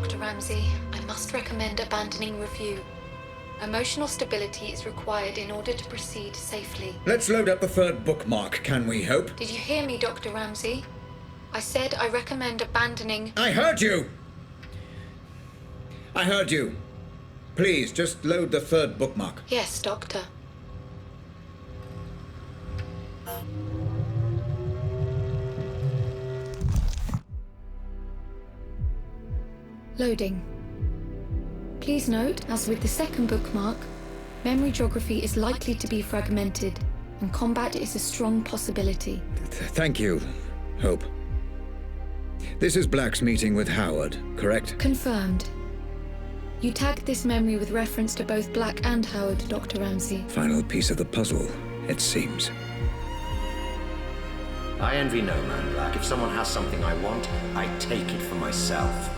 Dr. Ramsey. I must recommend abandoning review. Emotional stability is required in order to proceed safely. Let's load up the third bookmark, can we hope? Did you hear me, Dr. Ramsey? I said I recommend abandoning... I heard you! I heard you. Please, just load the third bookmark. Yes, Doctor. Loading. Please note, as with the second bookmark, memory geography is likely to be fragmented, and combat is a strong possibility. Thank you, Hope. This is Black's meeting with Howard, correct? Confirmed. You tagged this memory with reference to both Black and Howard, Dr. Ramsey. Final piece of the puzzle, it seems. I envy no man, Black. If someone has something I want, I take it for myself.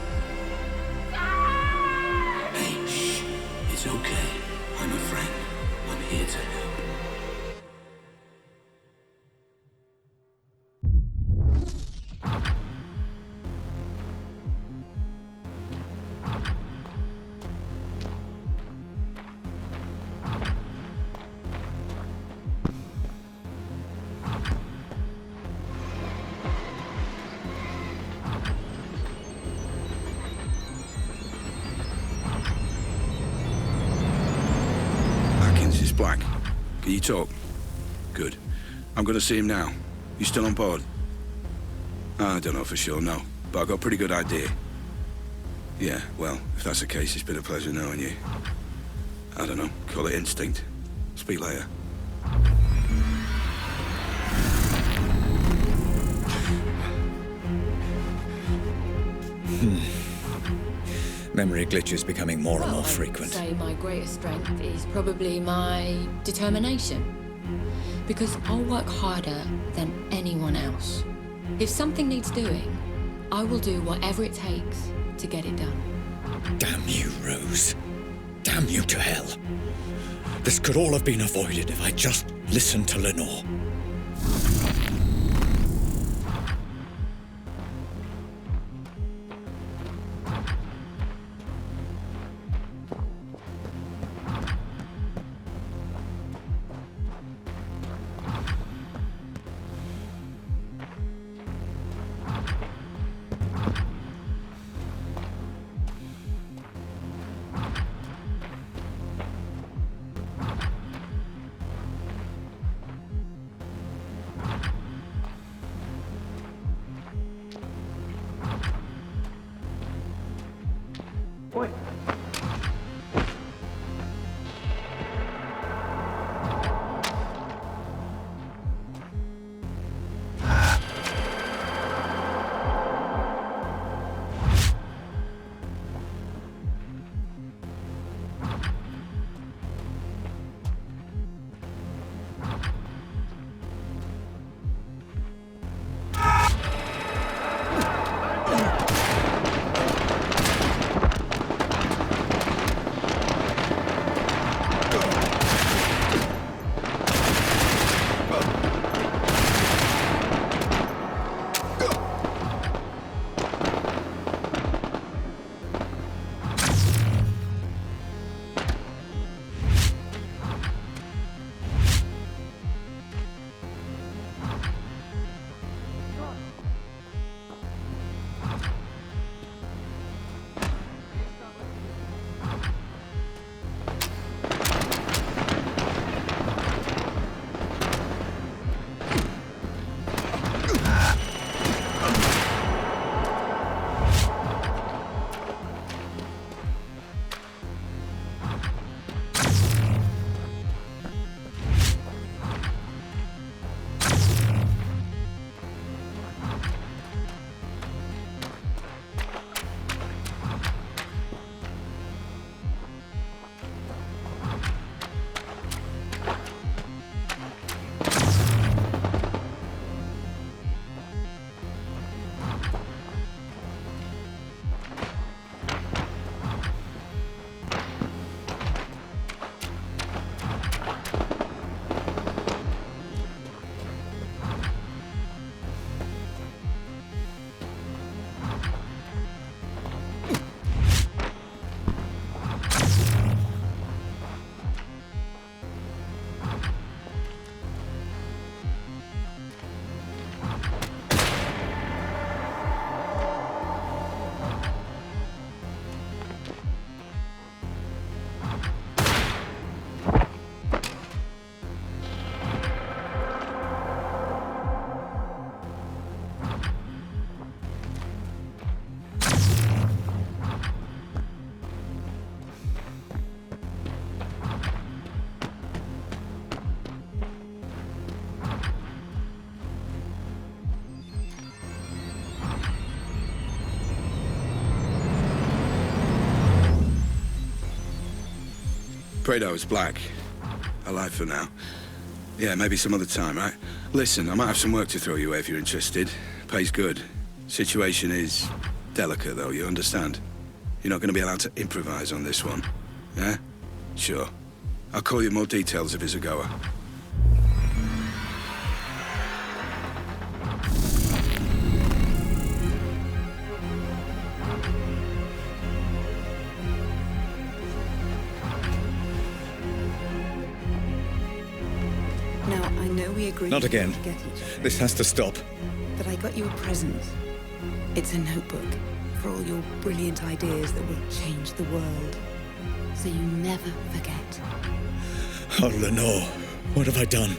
Hey, shh. It's okay. I'm a friend. I'm here to help. Black, can you talk? Good. I'm going to see him now. You still on board? I don't know for sure, no. But I've got a pretty good idea. Yeah, well, if that's the case, it's been a pleasure knowing you. I don't know, call it instinct. Speak later. Memory glitches becoming more and more frequent. I'd say my greatest strength is probably my determination. Because I'll work harder than anyone else. If something needs doing, I will do whatever it takes to get it done. Damn you, Rose. Damn you to hell. This could all have been avoided if I just listened to Lenore. Kratos, Black. I lied for now. Yeah, maybe some other time, right? Listen, I might have some work to throw your way if you're interested. Pays good. Situation is delicate, though, you understand? You're not going to be allowed to improvise on this one. Yeah? Sure. I'll call you more details if it's a goer. Now, I know we agreed Not again. to get each other, This has to stop. but I got you a present. It's a notebook for all your brilliant ideas that will change the world. So you never forget. Oh, Lenore, what have I done?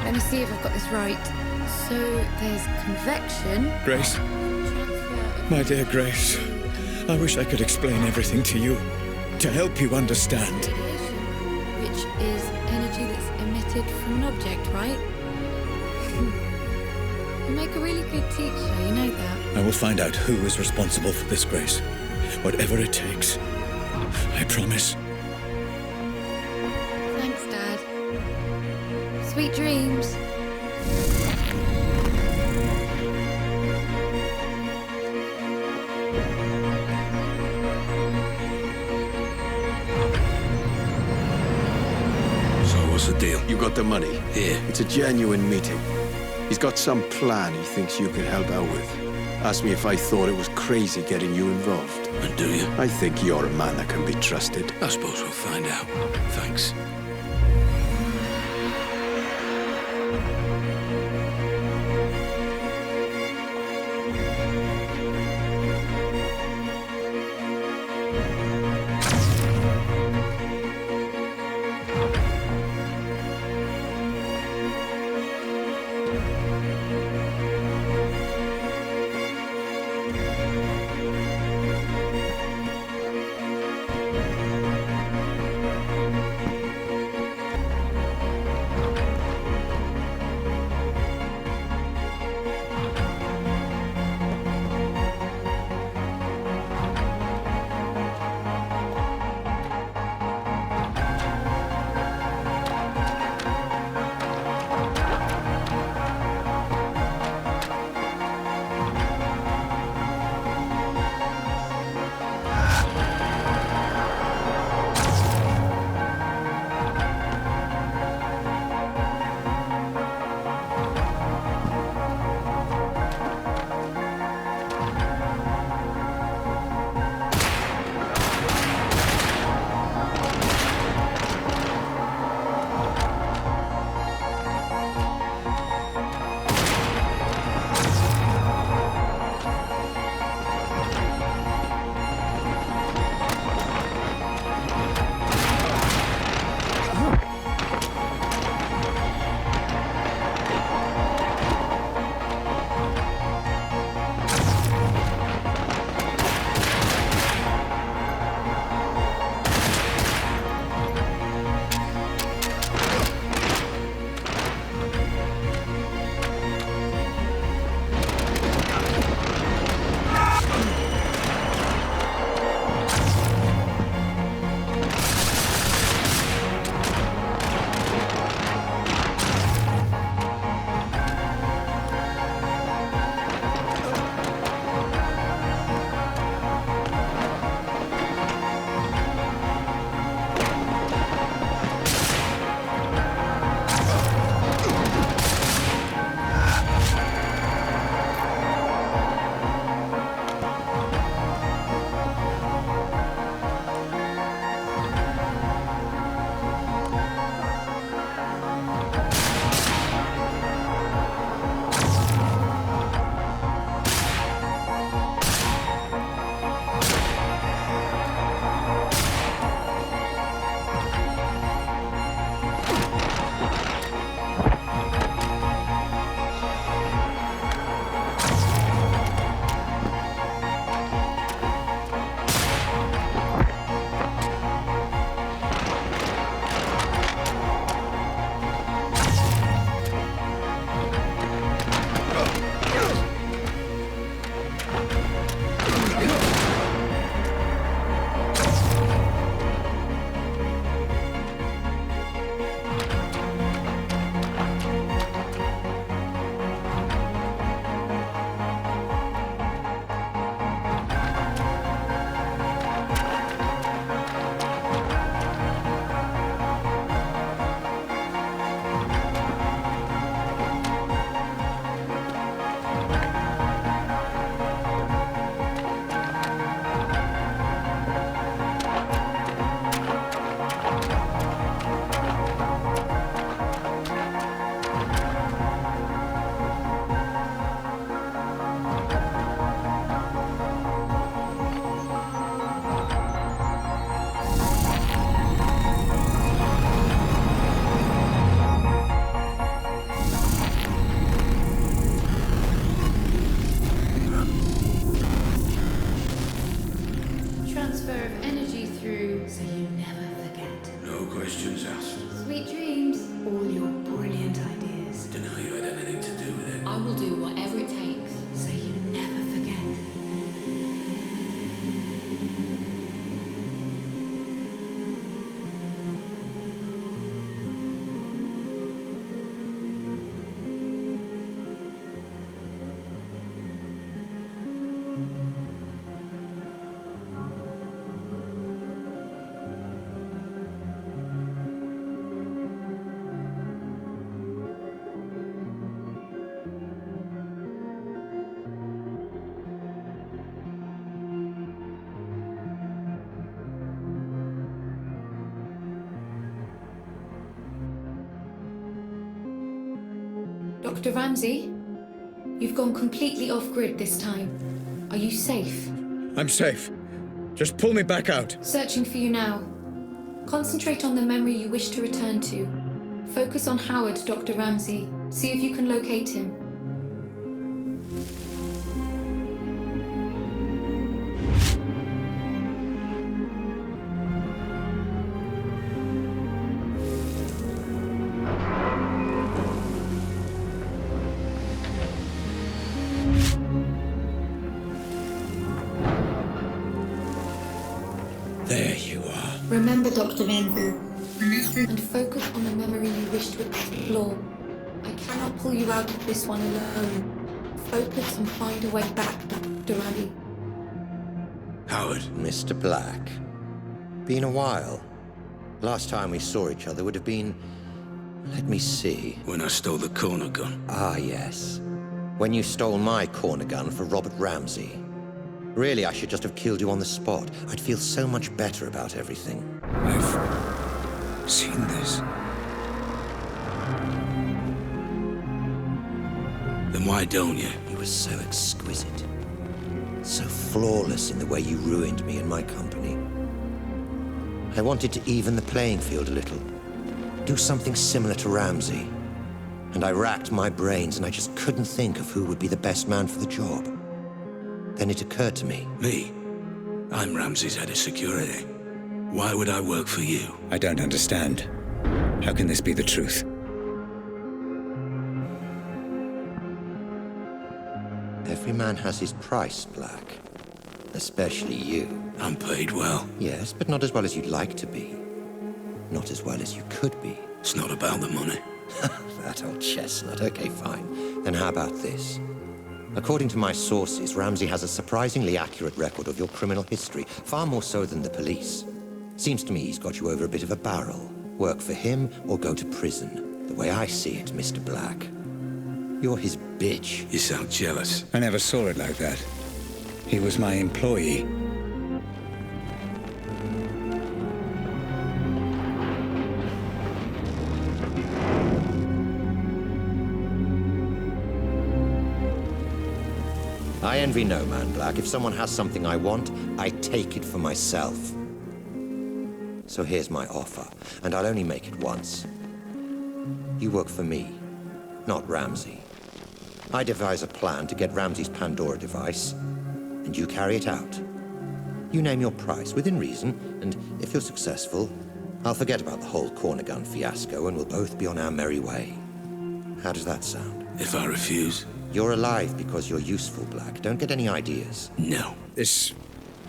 Let me see if I've got this right. So there's convection. Grace, my dear Grace, I wish I could explain everything to you, to help you understand. Radiation, which is energy that's emitted from an object, right? You make a really good teacher, you know that. I will find out who is responsible for this, Grace. Whatever it takes. I promise. Thanks, Dad. Sweet dreams. So what's the deal? You got the money. Here. It's a genuine meeting. He's got some plan he thinks you can help out with. Asked me if I thought it was crazy getting you involved. And do you? I think you're a man that can be trusted. I suppose we'll find out. Thanks. Dr. Ramsey, you've gone completely off-grid this time. Are you safe? I'm safe. Just pull me back out. Searching for you now. Concentrate on the memory you wish to return to. Focus on Howard, Dr. Ramsey. See if you can locate him. There you are. Remember, Dr. Ramsey, and focus on the memory you wish to explore. I cannot pull you out of this one alone. Focus and find a way back, Dr. Ramsey. Howard. Mr. Black. Been a while. Last time we saw each other would have been... Let me see. When I stole the corner gun. Ah, yes. When you stole my corner gun for Robert Ramsey. Really, I should just have killed you on the spot. I'd feel so much better about everything. I've seen this. Then why don't you? You were so exquisite. So flawless in the way you ruined me and my company. I wanted to even the playing field a little. Do something similar to Ramsey. And I racked my brains and I just couldn't think of who would be the best man for the job. Then it occurred to me. Me? I'm Ramsey's head of security. Why would I work for you? I don't understand. How can this be the truth? Every man has his price, Black. Especially you. I'm paid well. Yes, but not as well as you'd like to be. Not as well as you could be. It's not about the money. That old chestnut. Okay, fine. Then how about this? According to my sources, Ramsey has a surprisingly accurate record of your criminal history, far more so than the police. Seems to me he's got you over a bit of a barrel. Work for him or go to prison. The way I see it, Mr. Black. You're his bitch. You sound jealous. I never saw it like that. He was my employee. I envy no man, Black. If someone has something I want, I take it for myself. So here's my offer, and I'll only make it once. You work for me, not Ramsey. I devise a plan to get Ramsey's Pandora device, and you carry it out. You name your price, within reason, and if you're successful, I'll forget about the whole corner gun fiasco, and we'll both be on our merry way. How does that sound? If I refuse? You're alive because you're useful, Black. Don't get any ideas. No. This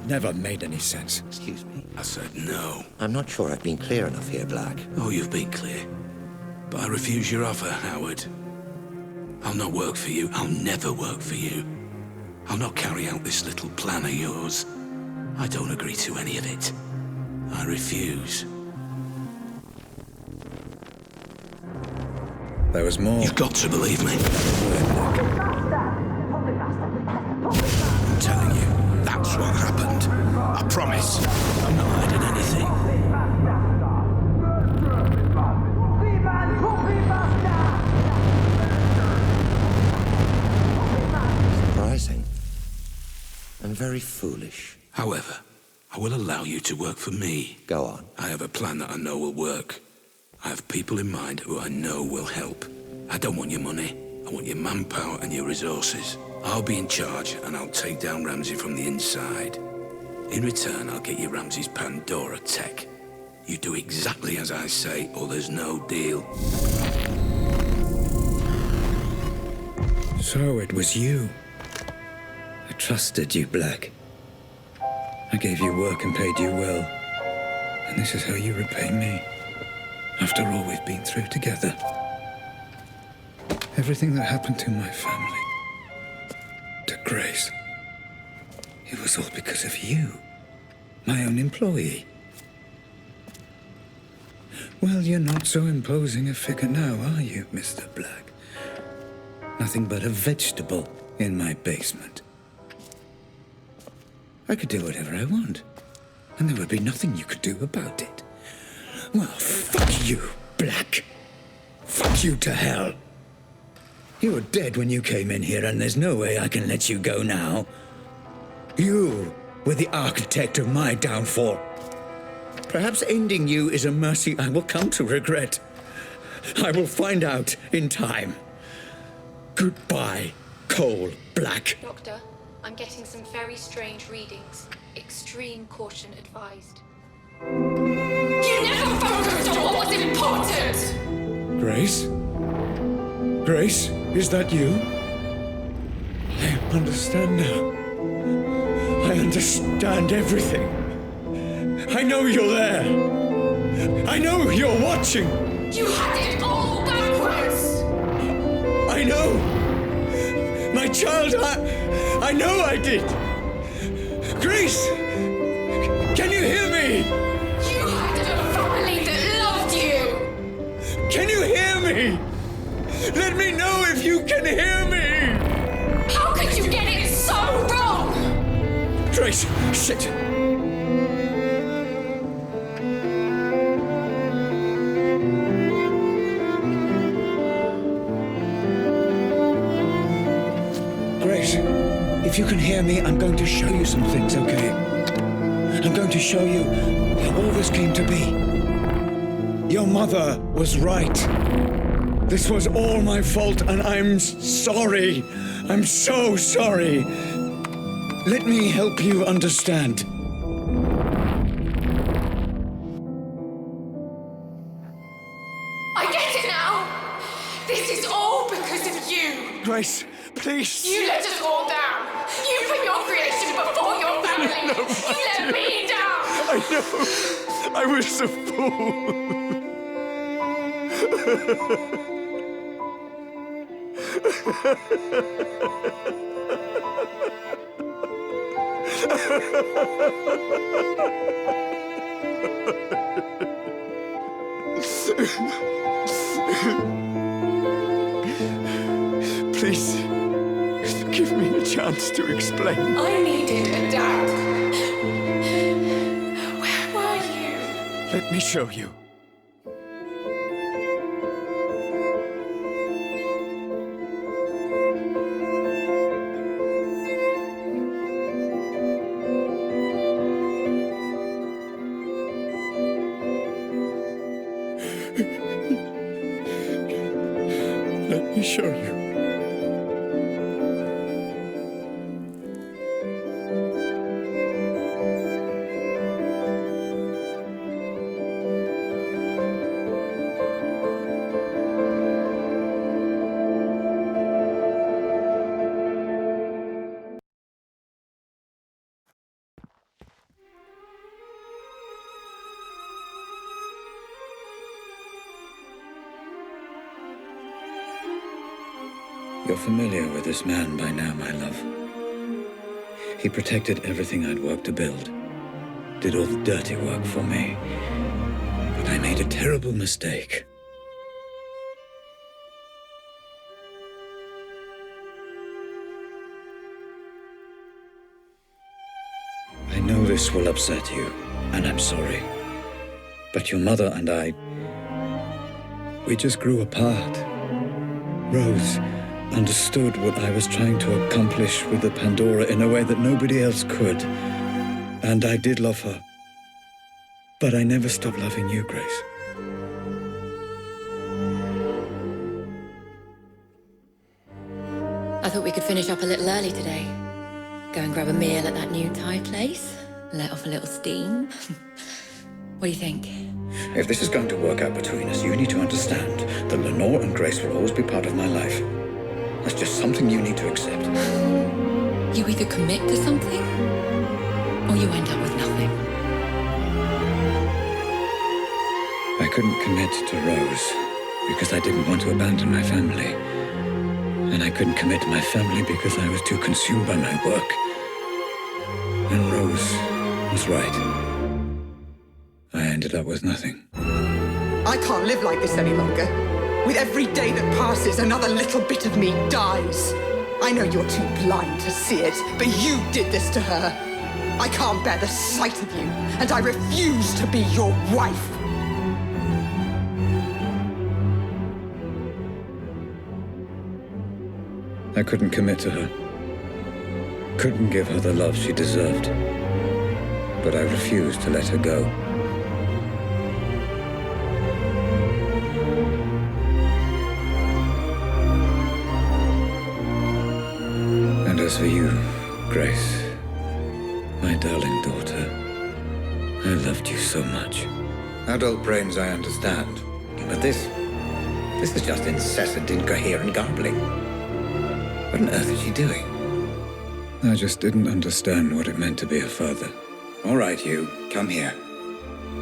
never made any sense. Excuse me. I said no. I'm not sure I've been clear enough here, Black. Oh, you've been clear. But I refuse your offer, Howard. I'll not work for you. I'll never work for you. I'll not carry out this little plan of yours. I don't agree to any of it. I refuse. There was more. You've got to believe me. I'm telling you, that's what happened. I promise. I'm not hiding anything. Surprising. And very foolish. However, I will allow you to work for me. Go on. I have a plan that I know will work. I have people in mind who I know will help. I don't want your money. I want your manpower and your resources. I'll be in charge and I'll take down Ramsey from the inside. In return, I'll get you Ramsey's Pandora tech. You do exactly as I say or there's no deal. So it was you. I trusted you, Black. I gave you work and paid you well. And this is how you repay me. After all we've been through together. Everything that happened to my family. To Grace. It was all because of you. My own employee. Well, you're not so imposing a figure now, are you, Mr. Black? Nothing but a vegetable in my basement. I could do whatever I want. And there would be nothing you could do about it. Well, fuck you, Black. Fuck you to hell. You were dead when you came in here, and there's no way I can let you go now. You were the architect of my downfall. Perhaps ending you is a mercy I will come to regret. I will find out in time. Goodbye, Cole Black. Doctor, I'm getting some very strange readings. Extreme caution advised. You never focused on what was important! Grace? Grace, is that you? I understand now. I understand everything. I know you're there. I know you're watching. You had it all backwards! I know. My child, I know I did. Grace, can you hear me? You had a family that loved you! Can you hear me? Let me know if you can hear me. How could you get it so wrong? Grace, shit. Grace, if you can hear me, I'm going to show you some things, okay? I'm going to show you how all this came to be. Your mother was right. This was all my fault, and I'm sorry. I'm so sorry. Let me help you understand. I get it now! This is all because of you! Grace, please. You let us all down! You put your creation before your family! You let me down! I know. I was a fool. Please, give me a chance to explain. I needed a dad. Where were you? Let me show you. Let me show you. You're familiar with this man by now, my love. He protected everything I'd worked to build, did all the dirty work for me. But I made a terrible mistake. I know this will upset you, and I'm sorry. But your mother and I, we just grew apart. Rose understood what I was trying to accomplish with the Pandora in a way that nobody else could. And I did love her. But I never stopped loving you, Grace. I thought we could finish up a little early today. Go and grab a meal at that new Thai place. Let off a little steam. What do you think? If this is going to work out between us, you need to understand that Lenore and Grace will always be part of my life. That's just something you need to accept. You either commit to something, or you end up with nothing. I couldn't commit to Rose because I didn't want to abandon my family. And I couldn't commit to my family because I was too consumed by my work. And Rose was right. I ended up with nothing. I can't live like this any longer. With every day that passes, another little bit of me dies. I know you're too blind to see it, but you did this to her. I can't bear the sight of you, and I refuse to be your wife. I couldn't commit to her. Couldn't give her the love she deserved. But I refused to let her go. And as for you, Grace, my darling daughter, I loved you so much. Adult brains I understand, but this is just incessant, incoherent garbling. What on earth is she doing? I just didn't understand what it meant to be a father. All right, you, come here.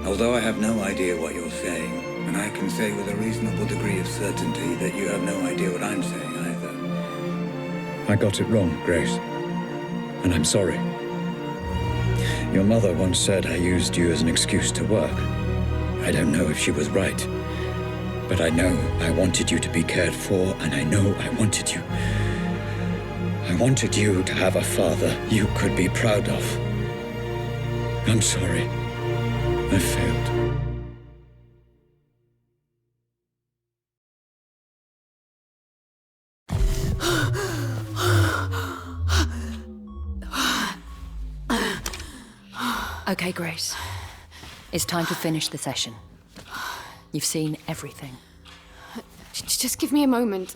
Although I have no idea what you're saying, and I can say with a reasonable degree of certainty that you have no idea what I'm saying either. I got it wrong, Grace. And I'm sorry. Your mother once said I used you as an excuse to work. I don't know if she was right. But I know I wanted you to be cared for, and I know I wanted you to have a father you could be proud of. I'm sorry. I failed. Okay, Grace. It's time to finish the session. You've seen everything. Just give me a moment.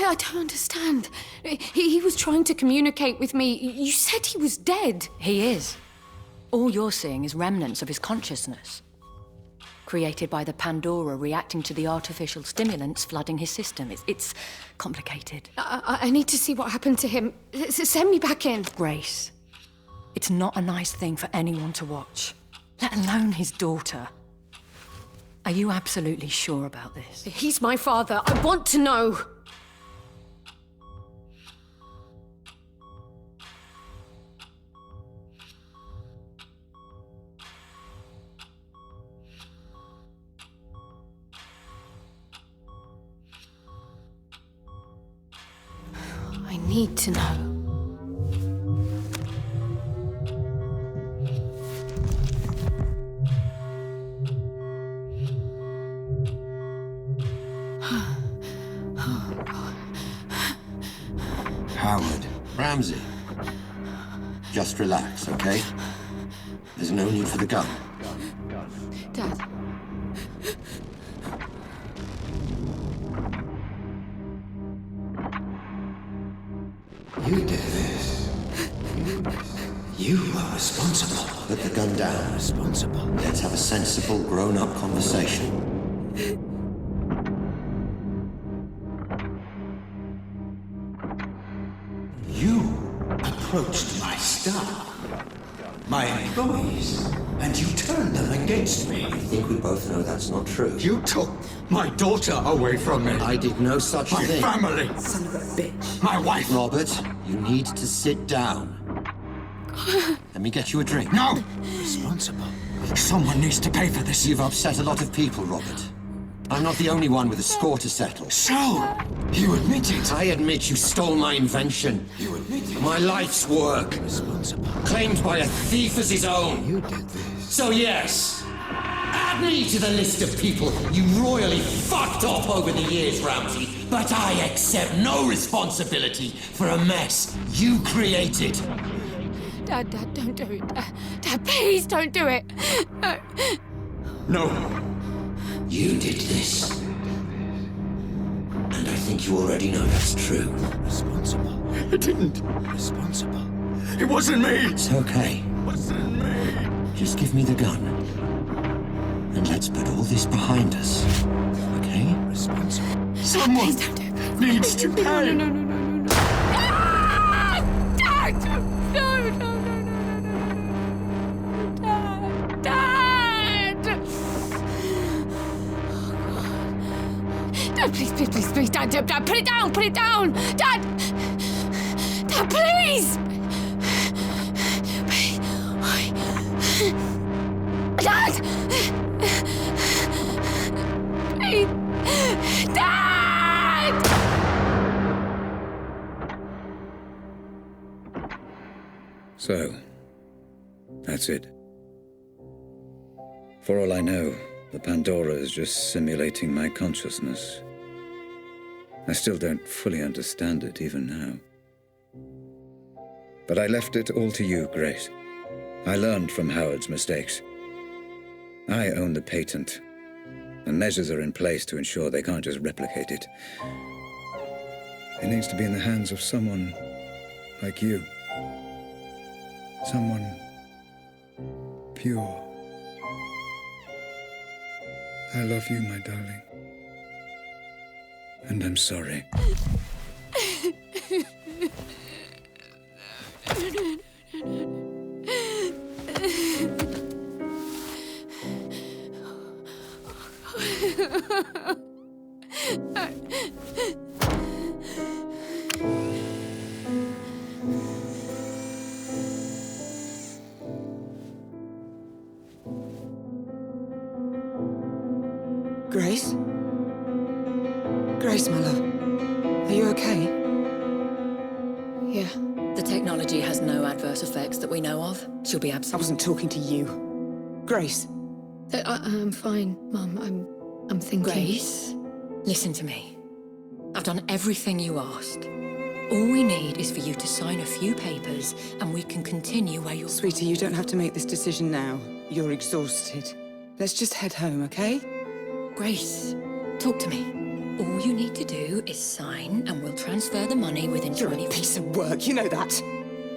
I don't understand. He was trying to communicate with me. You said he was dead. He is. All you're seeing is remnants of his consciousness, created by the Pandora reacting to the artificial stimulants flooding his system. It's complicated. I need to see what happened to him. Send me back in. Grace, it's not a nice thing for anyone to watch, let alone his daughter. Are you absolutely sure about this? He's my father. I want to know. I need to know. Howard. Ramsey. Just relax, okay? There's no need for the gun. Dad. You did this. You are responsible. Put the gun down. Responsible. Let's have a sensible, grown-up conversation. You approached my staff, my employees, and you turned them against me. I think we both know that's not true. You took my daughter away from me. I did no such My thing. family. Son of a bitch. My wife. Robert, you need to sit down. Let me get you a drink. No! Responsible. Someone needs to pay for this. You've upset a lot of people, Robert. I'm not the only one with a score to settle. So, you admit it. I admit you stole my invention. You admit it. My life's work. Responsible. Claimed by a thief as his own. You did this. So yes, add me to the list of people you royally fucked off over the years, Ramsey. But I accept no responsibility for a mess you created. Dad, don't do it. Dad, please don't do it. No. You did this. And I think you already know that's true. Responsible. It didn't. Responsible. It wasn't me. It's okay. It wasn't me. Just give me the gun. And let's put all this behind us. Okay? Responsible. Someone Please don't do it. needs to pay. No. Dad! No. Dad! Dad, please, Dad, put it down! Dad, please! Dad! Please! Dad! So, that's it. For all I know, the Pandora is just simulating my consciousness. I still don't fully understand it even now. But I left it all to you, Grace. I learned from Howard's mistakes. I own the patent, and measures are in place to ensure they can't just replicate it. It needs to be in the hands of someone like you. Someone pure. I love you, my darling. And I'm sorry. Grace? Grace, my love. Are you okay? Yeah. The technology has no adverse effects that we know of. She'll be I absolutely... wasn't talking to you. Grace. I'm fine, Mum. I'm thinking. Grace, listen to me. I've done everything you asked. All we need is for you to sign a few papers and we can continue where you're... Sweetie, you don't have to make this decision now. You're exhausted. Let's just head home, okay? Grace, talk to me. All you need to do is sign and we'll transfer the money within You're 20 a piece of work, you know that.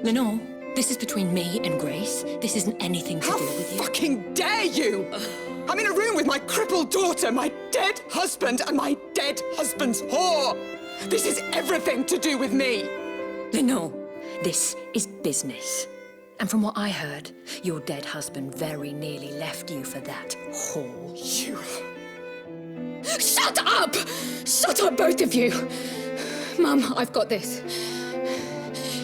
Lenore, this is between me and Grace. This isn't anything to How do with you. fucking dare you! I'm in a room with my crippled daughter, my dead husband, and my dead husband's whore! This is everything to do with me! Lenore, this is business. And from what I heard, your dead husband very nearly left you for that whore. You... Shut up! Shut up, both of you! Mum, I've got this.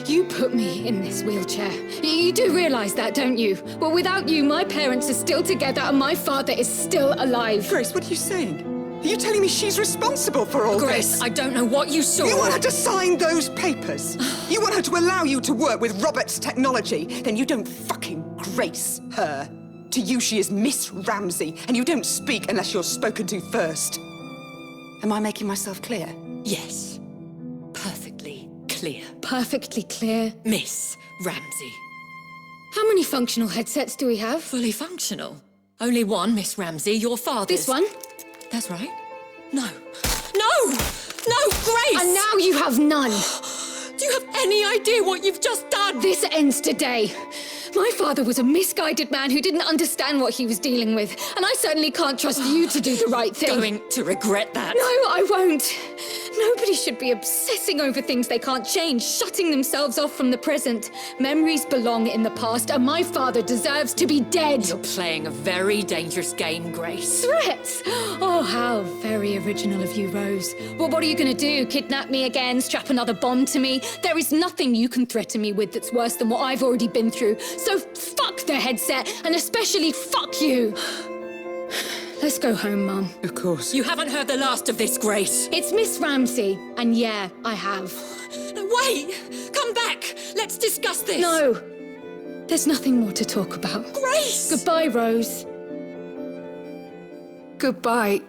You put me in this wheelchair. You do realise that, don't you? Well, without you, my parents are still together and my father is still alive. Grace, what are you saying? Are you telling me she's responsible for all Grace, this? I don't know what you saw. You want her to sign those papers? You want her to allow you to work with Robert's technology? Then you don't fucking grace her. To you, she is Miss Ramsey, and you don't speak unless you're spoken to first. Am I making myself clear? Yes. Perfectly clear. Perfectly clear. Miss Ramsey. How many functional headsets do we have? Fully functional. Only one, Miss Ramsey, your father's. This one? That's right. No. No! No, Grace! And now you have none. Do you have any idea what you've just done? This ends today. My father was a misguided man who didn't understand what he was dealing with, and I certainly can't trust you to do the right thing. Going to regret that. No, I won't. Nobody should be obsessing over things they can't change, shutting themselves off from the present. Memories belong in the past, and my father deserves to be dead. You're playing a very dangerous game, Grace. Threats? Oh, how very original of you, Rose. Well, what are you going to do? Kidnap me again? Strap another bomb to me? There is nothing you can threaten me with that's worse than what I've already been through. So fuck the headset, and especially fuck you. Let's go home, Mum. Of course. You haven't heard the last of this, Grace. It's Miss Ramsey, and yeah, I have. No, wait! Come back! Let's discuss this! No! There's nothing more to talk about. Grace! Goodbye, Rose. Goodbye,